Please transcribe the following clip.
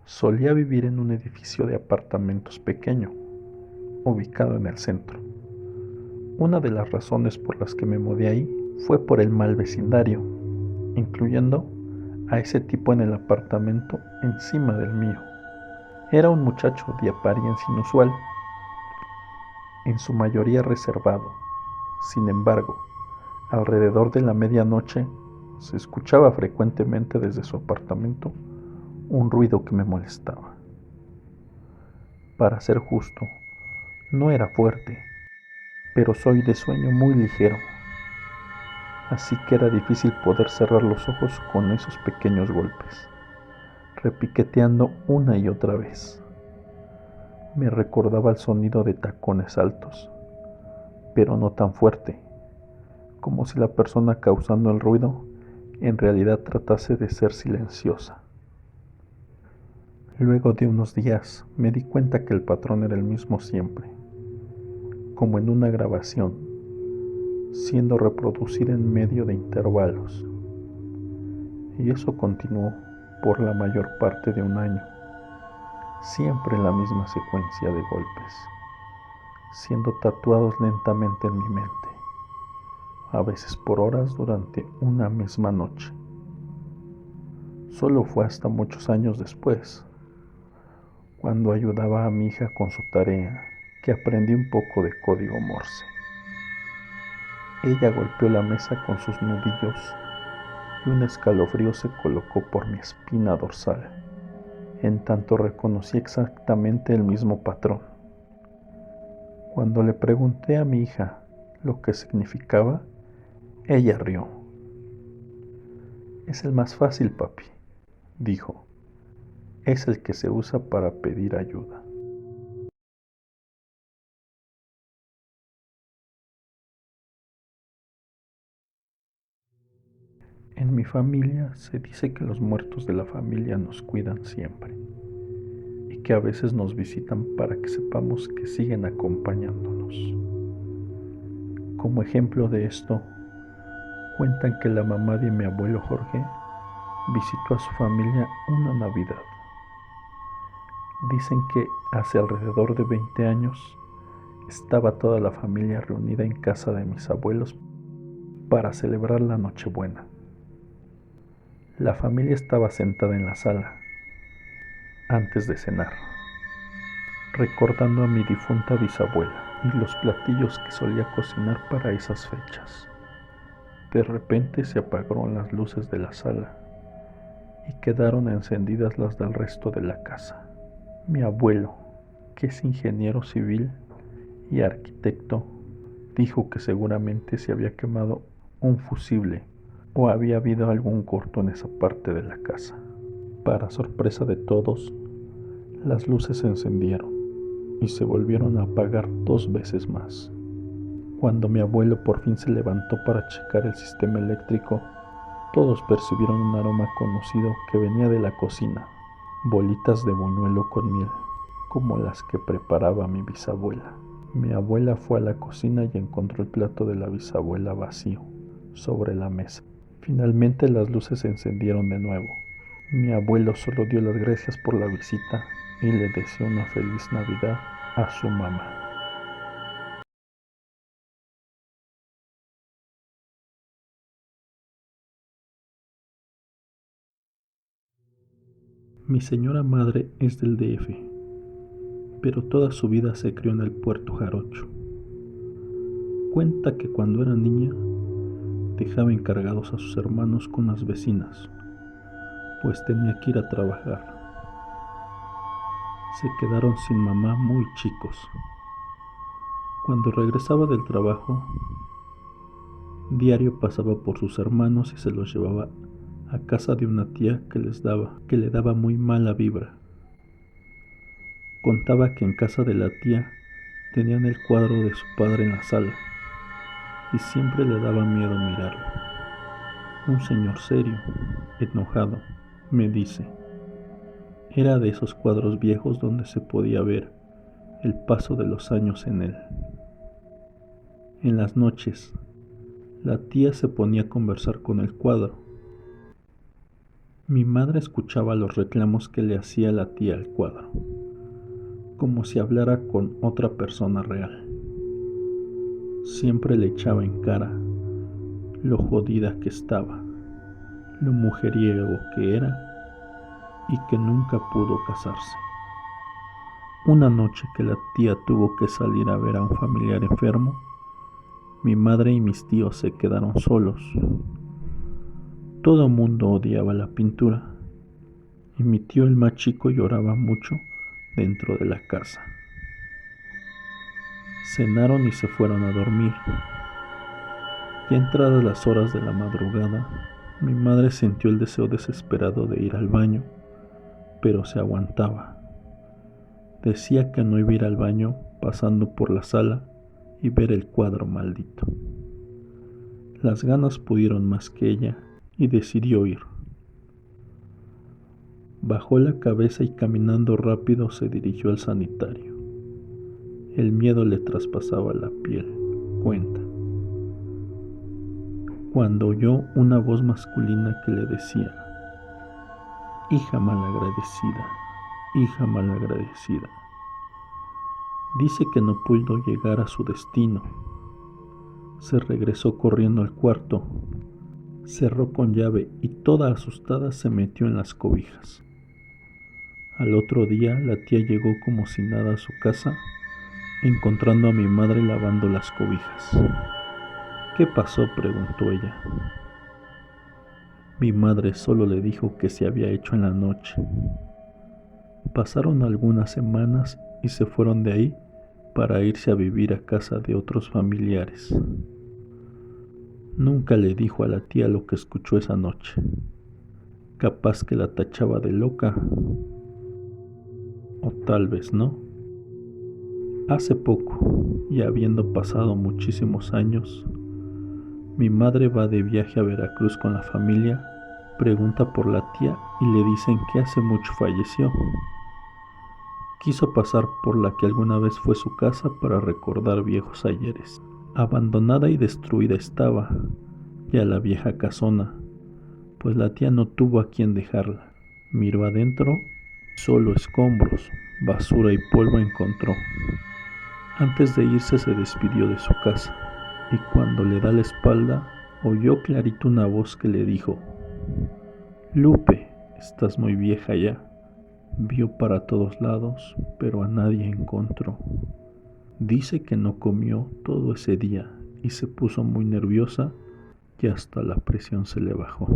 Solía vivir en un edificio de apartamentos pequeño, ubicado en el centro. Una de las razones por las que me mudé ahí fue por el mal vecindario, incluyendo a ese tipo en el apartamento encima del mío. Era un muchacho de apariencia inusual, en su mayoría reservado. Sin embargo, alrededor de la medianoche se escuchaba frecuentemente desde su apartamento un ruido que me molestaba. Para ser justo, no era fuerte, pero soy de sueño muy ligero, así que era difícil poder cerrar los ojos con esos pequeños golpes, repiqueteando una y otra vez. Me recordaba el sonido de tacones altos, pero no tan fuerte, como si la persona causando el ruido en realidad tratase de ser silenciosa. Luego de unos días me di cuenta que el patrón era el mismo siempre, como en una grabación, siendo reproducida en medio de intervalos. Y eso continuó por la mayor parte de un año, siempre la misma secuencia de golpes, siendo tatuados lentamente en mi mente, a veces por horas durante una misma noche. Solo fue hasta muchos años después, cuando ayudaba a mi hija con su tarea, que aprendí un poco de código Morse. Ella golpeó la mesa con sus nudillos y un escalofrío se colocó por mi espina dorsal. En tanto reconocí exactamente el mismo patrón. Cuando le pregunté a mi hija lo que significaba, ella rió. Es el más fácil, papi, dijo. Es el que se usa para pedir ayuda. En mi familia se dice que los muertos de la familia nos cuidan siempre y que a veces nos visitan para que sepamos que siguen acompañándonos. Como ejemplo de esto, cuentan que la mamá de mi abuelo Jorge visitó a su familia una Navidad. Dicen que hace alrededor de 20 años estaba toda la familia reunida en casa de mis abuelos para celebrar la Nochebuena. La familia estaba sentada en la sala antes de cenar, recordando a mi difunta bisabuela y los platillos que solía cocinar para esas fechas. De repente se apagaron las luces de la sala y quedaron encendidas las del resto de la casa. Mi abuelo, que es ingeniero civil y arquitecto, dijo que seguramente se había quemado un fusible o había habido algún corto en esa parte de la casa. Para sorpresa de todos, las luces se encendieron y se volvieron a apagar 2 veces más. Cuando mi abuelo por fin se levantó para checar el sistema eléctrico, todos percibieron un aroma conocido que venía de la cocina, bolitas de buñuelo con miel, como las que preparaba mi bisabuela. Mi abuela fue a la cocina y encontró el plato de la bisabuela vacío sobre la mesa. Finalmente las luces se encendieron de nuevo. Mi abuelo solo dio las gracias por la visita y le deseó una feliz Navidad a su mamá. Mi señora madre es del DF, pero toda su vida se crió en el Puerto Jarocho. Cuenta que cuando era niña dejaba encargados a sus hermanos con las vecinas, pues tenía que ir a trabajar. Se quedaron sin mamá muy chicos. Cuando regresaba del trabajo, diario pasaba por sus hermanos y se los llevaba a casa de una tía que le daba muy mala vibra. Contaba que en casa de la tía tenían el cuadro de su padre en la sala y siempre le daba miedo mirarlo. Un señor serio, enojado, me dice. Era de esos cuadros viejos donde se podía ver el paso de los años en él. En las noches, la tía se ponía a conversar con el cuadro Mi madre escuchaba los reclamos que le hacía la tía al cuadro, como si hablara con otra persona real. Siempre le echaba en cara lo jodida que estaba, lo mujeriego que era y que nunca pudo casarse. Una noche que la tía tuvo que salir a ver a un familiar enfermo, mi madre y mis tíos se quedaron solos. Todo mundo odiaba la pintura y mi tío el más chico lloraba mucho dentro de la casa. Cenaron y se fueron a dormir. Ya entradas las horas de la madrugada, mi madre sintió el deseo desesperado de ir al baño, pero se aguantaba. Decía que no iba a ir al baño pasando por la sala y ver el cuadro maldito. Las ganas pudieron más que ella y decidió ir. Bajó la cabeza y caminando rápido se dirigió al sanitario. El miedo le traspasaba la piel, cuenta, cuando oyó una voz masculina que le decía: hija malagradecida, hija malagradecida. Dice que no pudo llegar a su destino. Se regresó corriendo al cuarto, cerró con llave y toda asustada se metió en las cobijas. Al otro día la tía llegó como si nada a su casa, encontrando a mi madre lavando las cobijas. ¿Qué pasó?, preguntó ella. Mi madre solo le dijo que se había hecho en la noche. Pasaron algunas semanas y se fueron de ahí para irse a vivir a casa de otros familiares. Nunca le dijo a la tía lo que escuchó esa noche. Capaz que la tachaba de loca, o tal vez no. Hace poco, y habiendo pasado muchísimos años, mi madre va de viaje a Veracruz con la familia, pregunta por la tía y le dicen que hace mucho falleció. Quiso pasar por la que alguna vez fue su casa para recordar viejos ayeres. Abandonada y destruida estaba ya la vieja casona, pues la tía no tuvo a quien dejarla. Miró adentro, solo escombros, basura y polvo encontró. Antes de irse se despidió de su casa, y cuando le da la espalda, oyó clarito una voz que le dijo: Lupe, estás muy vieja ya. Vio para todos lados, pero a nadie encontró. Dice que no comió todo ese día y se puso muy nerviosa y hasta la presión se le bajó.